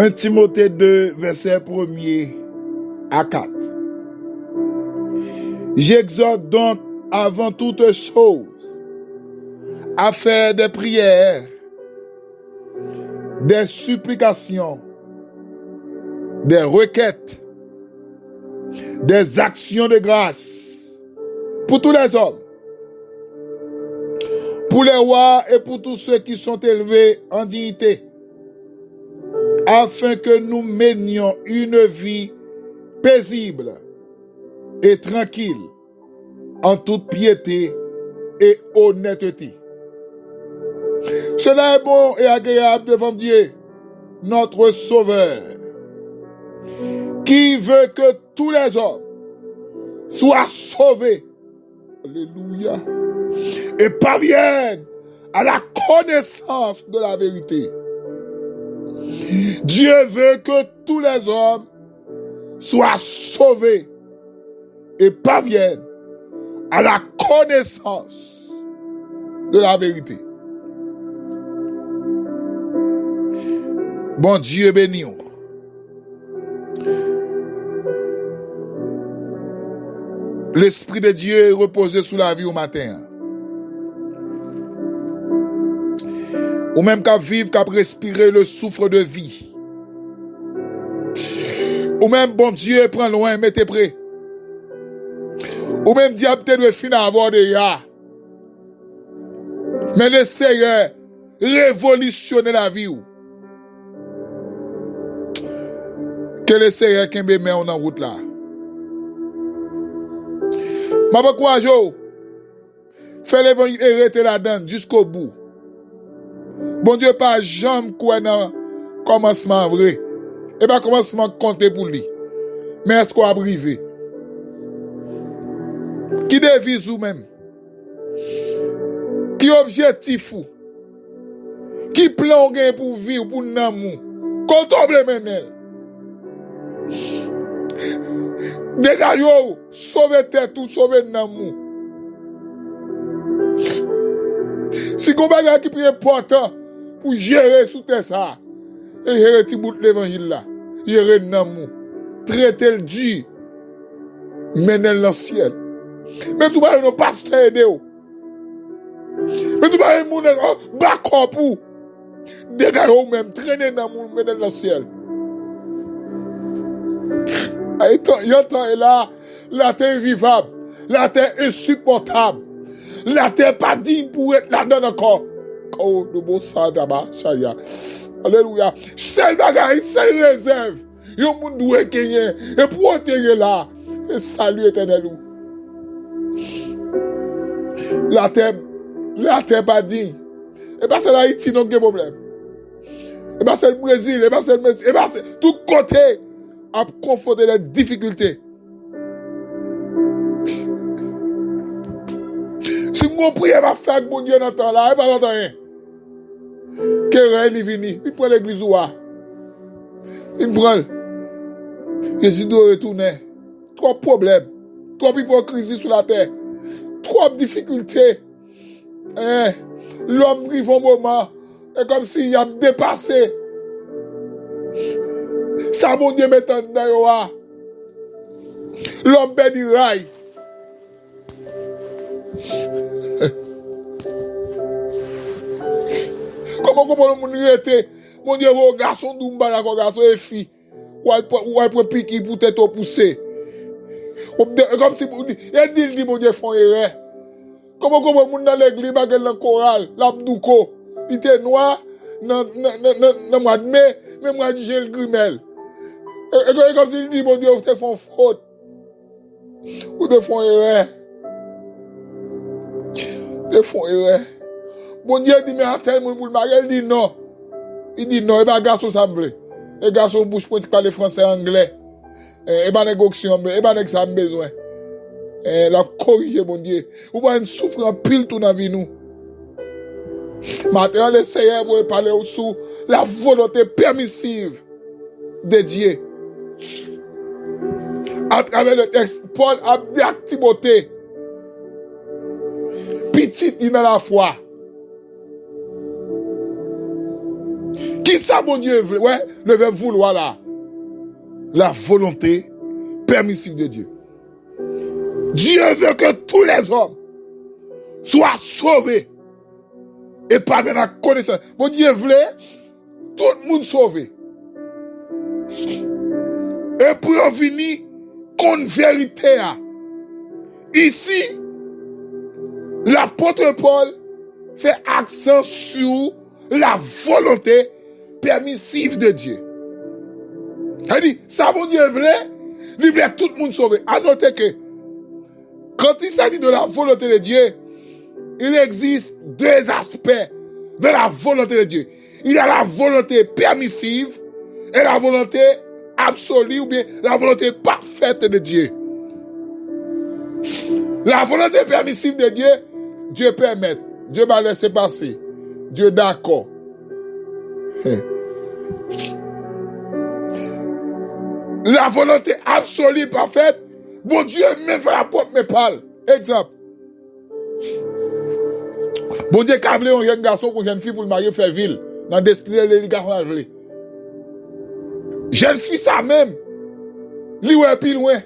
1 Timothée 2, verset 1er à 4. J'exhorte donc avant toute chose à faire des prières, des supplications, des requêtes, des actions de grâce pour tous les hommes, pour les rois et pour tous ceux qui sont élevés en dignité, afin que nous menions une vie paisible et tranquille, en toute piété et honnêteté. Cela est bon et agréable devant Dieu, notre Sauveur, qui veut que tous les hommes soient sauvés, alléluia, et parviennent à la connaissance de la vérité. Dieu veut que tous les hommes soient sauvés et parviennent à la connaissance de la vérité. Bon Dieu béni. L'Esprit de Dieu est reposé sous la vie au matin. Ou même qu'à vivre, qu'à respirer le souffle de vie. Ou même, bon Dieu, prend loin, mettez prêt. Ou même, diable, te doit finir à avoir des ya. Mais le Seigneur révolutionner la vie. Que le Seigneur qui me met en route là. Ma pas quoi, Jo? Fais l'évangile et rester là-dedans jusqu'au bout. Bon Dieu, pas jamais quoi dans commencement vrai. Et pas commencement compter pour lui. Mais est-ce qu'on a brivé? Qui devise ou même? Qui objectif ou? Qui plan gain pour vivre, pour n'amour? Contrôle maintenant. Dégagez, sauvez tête tout, sauvez n'amour. Si vous avez un qui est important pour gérer sous terre ça, et gérer tout bout de l'évangile là, gérer n'amour, traiter le Dieu, mener dans le ciel. Même tout le monde pasteur aidé. Même tout le monde d'accord pour dégager même, traîner n'amour, mener dans le ciel. Il y a un temps là, la terre est vivable, la terre est insupportable, la terre pas digne pour être là-dedans encore. Oh, le beau ça d'abord, chaya. Alléluia. Seul bagaille, seule réserve. Il y a un monde doué qui est et protéger là. Et salut éternel. La terre pas digne. Et pas c'est l'Haïti, non, pas de problème. Et pas c'est le Brésil, et pas c'est le Mexique, et pas c'est tout côté à confronter les difficultés. Si mon prière va faire que bon Dieu dans temps là, il va pas rien. Querelle il vient, il prend l'église ou pas. Il prend. Jésus doit retourner. Trois problèmes, trois hypocrisie sur la terre, trois difficultés. L'homme arrive au moment, et comme s'il a dépassé. Ça, mon Dieu, met en dedans. L'homme perd du rail. Comment le monde était? Mon Dieu, vos garçons d'Oumba, vos garçons et filles, ou elle peut piquer pour tête pousser. Comme si, il dit, mon Dieu, font erreur. Comment le monde dans l'église, dans le choral, l'abdouko, il était noir, dans le mois de mai, mais moi, j'ai le grimel. Et comme s'il dit, mon Dieu, vous te font faute. Vous te font erreur. Vous te font erreur. Mon Dieu dit, mais à tel monde pour le marier, il dit non. Il dit non, et bien, garçon, ça me plaît. Et garçon, bouche pour parler français, anglais. Et bien, négociation, et bien, ça a besoin. Et la corriger, mon Dieu. Vous voyez une souffrance pile tout dans la vie, nous. Maintenant, le Seigneur vous parler sous la volonté permissive de Dieu. À travers le texte, Paul a dit à Timothée, petit dit dans la foi, Qui ça, bon Dieu, ouais, le verbe vouloir là. La volonté permissive de Dieu. Dieu veut que tous les hommes soient sauvés et pas bien à connaissance. Bon Dieu voulait tout le monde sauvé. Et pour venir contre vérité. Ici, l'apôtre Paul fait accent sur la volonté permissive de Dieu. Il dit, ça bon Dieu voulait, il voulait tout le monde sauver. À noter que, quand il s'agit de la volonté de Dieu, il existe deux aspects de la volonté de Dieu. Il y a la volonté permissive et la volonté absolue ou bien la volonté parfaite de Dieu. La volonté permissive de Dieu, Dieu permet, Dieu va laisser passer, Dieu d'accord. La volonté absolue parfaite, bon Dieu même fait la porte me parle. Exemple. Bon Dieu qu'a voulu un jeune garçon pour une jeune fille pour le marier faire ville. Dans destiné les garçons à voulu. Jeune fille ça même. Li ouais plus loin.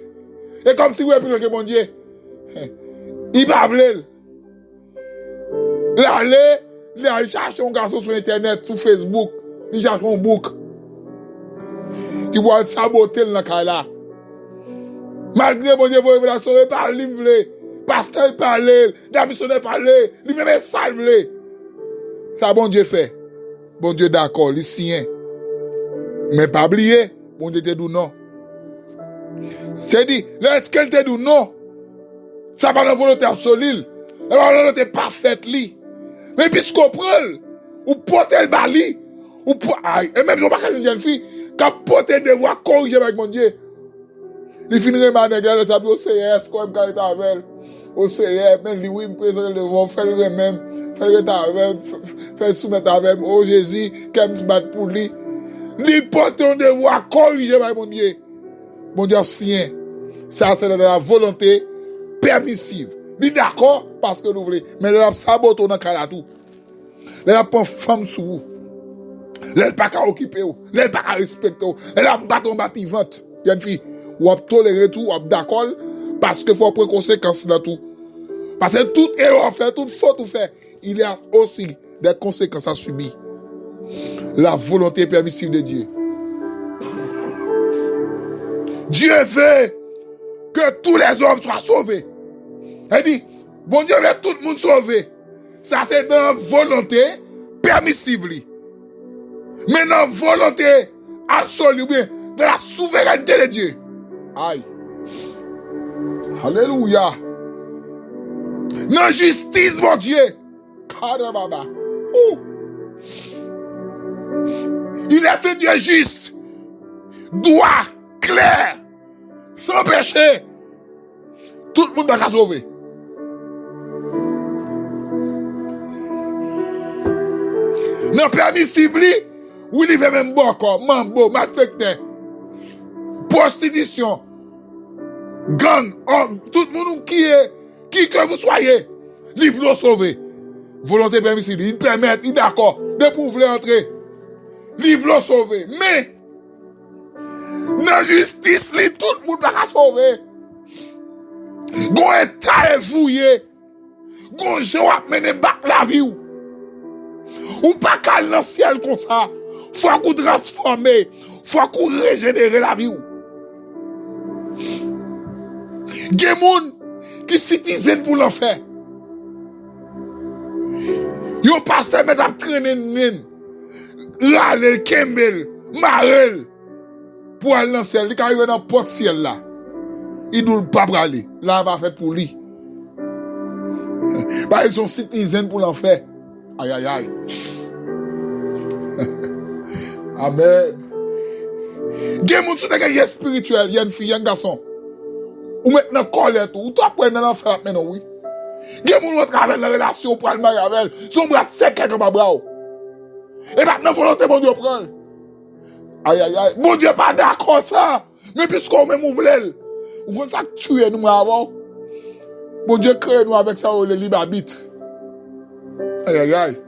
Et comme si ouais plus loin que bon Dieu. Il va voulu. Il a cherché un garçon sur internet, sur Facebook, il cherche un bouc. Il va saboter dans le là. Malgré mon Dieu, vous la sauver par livre, pasteur parler, la missionnaire parler, lui-même salve. Ça bon Dieu fait. Bon Dieu d'accord, il signe. Mais pas oublier, bon Dieu te dit non. C'est dit, lorsqu'elle te dit non, ça va dans la volonté absolue, la volonté parfaite li. Mais puisqu'on prend, ou porte le bali, ou et même si on pas une jeune fille, qui porte des voix corrigées avec mon Dieu. Il finirait ma nègre, ça peut au CS, comme quand il est avec au CS, même lui, il me présente devant, faire le même, faire le avec, faire soumettre avec, oh Jésus, qu'elle me batte pour lui. Il porte des voix corrigées avec mon Dieu. Mon Dieu, sien. Ça, c'est de la volonté permissive. Il est d'accord parce que nous voulons. Mais il a saboté dans le cas tout. Il a pas femme sous vous. Il n'a pas qu'à occuper vous. Il n'a pas qu'à respecter vous. Il a battu un bâtiment. Il y a une fille. Ou a toléré tout, ou a d'accord parce qu'il faut prendre conséquences dans tout. Parce que toute erreur fait, toute faute fait, il y a aussi des conséquences à subir. La volonté permissive de Dieu. Dieu veut que tous les hommes soient sauvés. Il dit, bon Dieu veut tout le monde sauver. Ça c'est dans la volonté permissive. Mais dans la volonté absolue, de la souveraineté de Dieu. Aïe. Alléluia. Non justice, mon Dieu. Carababa. Il est un Dieu juste, droit, clair, sans péché. Tout le monde doit être sauvé. Non permissible, ou il fait même bon corps, mambo, malfecté, prostitution, gang, tout le monde qui que vous soyez, livre sauvé. Volonté permissible, il permet, il est d'accord, de pouvoir entrer. Livre sauvé. Mais, dans la justice, tout le monde va sauver. Gon état est fouillé. Gon gens a mené back la vie. Ou pas qu'à dans le ciel comme ça. Faut qu'on transforme. Faut qu'on régénère la vie. Gen moun qui citoyen pour l'enfer. Yo pasteur met à traîner nen. Râle, Kembel, Marel, pour aller dans le ciel, il arrive dans le porte-ciel là. Il ne doit pas aller. Là, il va faire pour lui. Bah, ils sont citoyens pour l'enfer. Aïe, aïe, aïe. Amen. Il y a des gens qui spirituels, il y a une fille, il y a un garçon. Ou maintenant, colère tout, ou tu apprends dans l'enfer maintenant, oui. Il y a des gens qui travaillent dans la relation pour aller marier avec elle. Son bras sec comme un bras. Et maintenant, volonté, mon Dieu, prend. Aïe, aïe, aïe. Mon Dieu, pas d'accord, ça. Mais puisqu'on même ouvre, on ça tuer nous avant. Mon Dieu, crée nous avec ça, on le libre habite. Aïe, aïe, aïe.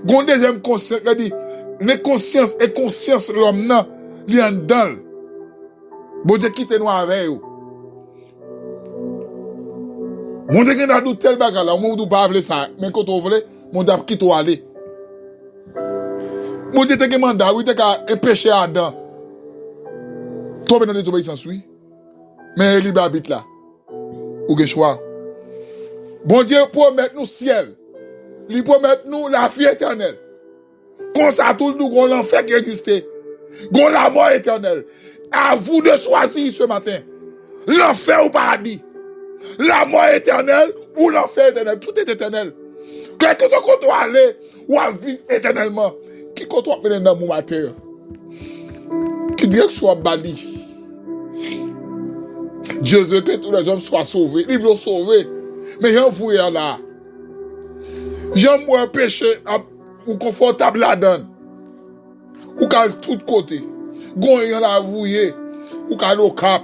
Gon deuxième conseil, il dit, les consciences et conscience l'homme nan, li en dedans. Bon Dieu quitte nous avec vous. Mon Dieu qui n'a pas tel bagage là, mon Dieu pas veut ça, mais quand on veut, mon Dieu quitte ou aller. Mon Dieu te mandat, oui te ka péché Adam. Tomber dans la désobéissance, oui. Mais il habite là. Ou que choix. Bon Dieu promet nous ciel. Il promet nous la vie éternelle. Comme ça, tout le monde, l'enfer qui existe. Gon la mort éternelle. À vous de choisir ce matin. L'enfer ou paradis. La mort éternelle ou l'enfer éternel. Tout est éternel. Quelque chose qu'on doit aller ou à vivre éternellement. Qui qu'on doit mener dans mon matin. Qui dit que soit banni. Dieu veut que tous les hommes soient sauvés. Ils veulent sauver. Mais j'en vous là. J'aime moins péché ou confortable là-dedans. Ou qu'à tout côté. Gon yon la vouye. Ou qu'à le Cap.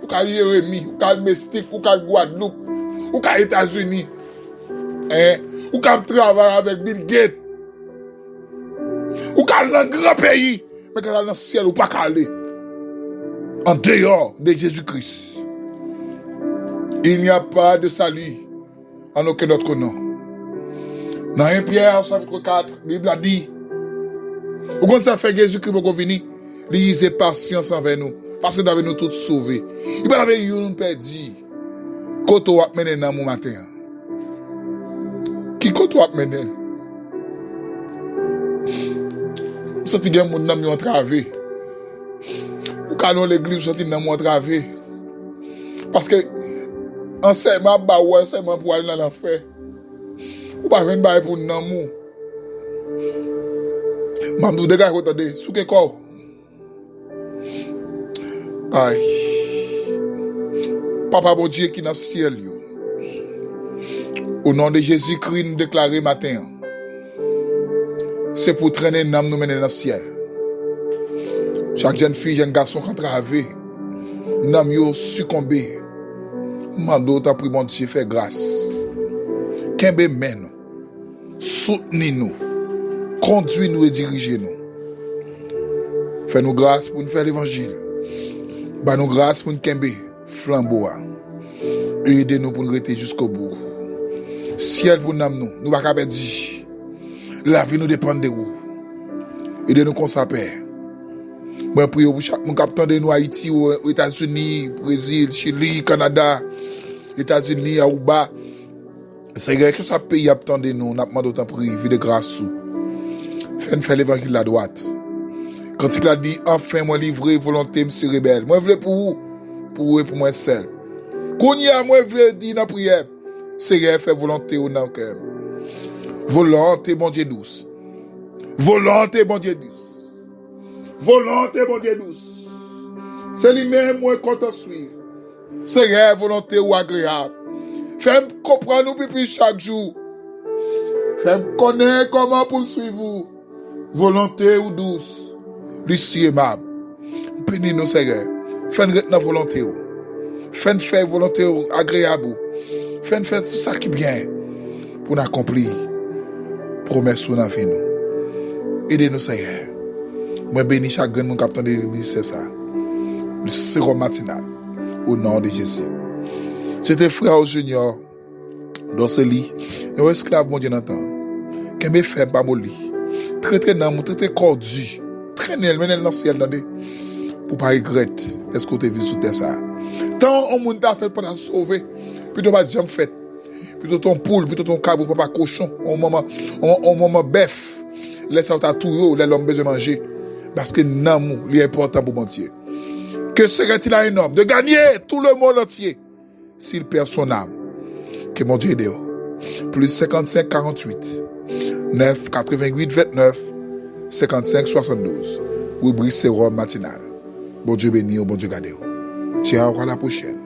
Ou qu'à Jérémie. Ou qu'à Mestique. Ou qu'à Guadeloupe. Ou qu'à États-Unis. Ou qu'à travailler avec Bill Gates. Ou qu'à dans un grand pays. Mais qu'à dans le ciel ou pas qu'à aller. En dehors de Jésus-Christ. Il n'y a pas de salut en aucun autre nom. Dans 1 Pierre chapitre 4, la Bible a dit, au contraire, ça fait Jésus-Christ pour venir, lisez patience envers nous, parce que nous avons nous tous sauvés. Il va y avoir nous perdu. Quand on va mener dans mon matin. Qui quand on va mener? Vous sentez que mon âme est entravée. Ou quand on l'église, vous sentez que mon âme est entravée. Parce que, enseignement, enseignement pour aller dans l'enfer. Ou pas venir pour nous amour. Mamdou de gars attendez, sous quel corps? Aïe. Papa bon Dieu qui est dans le ciel. Au nom de Jésus-Christ, nous déclarer matin. C'est pour traîner nous nous mener dans le ciel. Chaque jeune fille, jeune garçon qui a travaillé, nous yo succombé. Mando t'a pris mon Dieu fait grâce. Kembe men. Soutenez-nous, conduis-nous et dirigez-nous. Fais-nous grâce pour nous faire l'évangile. Bah-nous grâce pour nous kembe flambeau. Et aidez-nous pour nous rester jusqu'au bout. Ciel pour nous, nous va pas perdre. La vie nous dépend de vous. Aidez-nous qu'on s'appelle. Moi, prie pour chaque monde qui de nous Haïti, aux États-Unis, Brésil, Chili, Canada, États-Unis, Aruba. C'est vrai que ça pays attendez nous, n'a pas d'autant pour vie de grâce. Fais l'évangile la droite. Quand il a dit enfin moi livré volonté monsieur rebelle. Moi veux pour vous et pour moi seul. Qu'on y a moi veux dire dans prière. C'est vrai faire volonté au nom cœur. Volonté bon Dieu douce. Volonté bon Dieu douce. Volonté bon Dieu douce. C'est lui-même moi content suivre. C'est vrai volonté ou agréable. Fais-moi comprendre nous plus chaque jour. Fais-moi connaître comment poursuivre vous. Volonté ou douce. Lucie aimable. Bénis nous, Seigneur. Fais-nous être dans la volonté. Fais-nous faire volonté agréable. Fais-nous faire tout ça qui est bien. Pour nous accomplir. Promesse dans la vie. Aidez-nous, Seigneur. Moi bénis chaque grand mon capitaine de ministère ça. Le sérum matinal. Au nom de Jésus. C'était frère Junior dans ce lit. Un esclave, mon Dieu, n'entend. Qu'un me fait pas mon lit. Traité dans traité cordu. Traîner, mener dans le ciel, pour pas regretter. Est-ce que tu as vu sous terre ça? Tant on monde t'a fait pour la sauver. Plutôt pas de jambes faites. Plutôt ton poule, plutôt ton cabri, papa cochon. On moment bœuf. Laisse ça ta tout, les l'homme besoin de manger. Parce que l'amour, il est important pour mon Dieu. Que serait-il à un homme de gagner tout le monde entier? S'il perd son âme, que mon Dieu aide. Plus 55 48 9 88 29 55 72. Rubrique sérum matinal. Bon Dieu béni, bon Dieu gardez. Ciao, à la prochaine.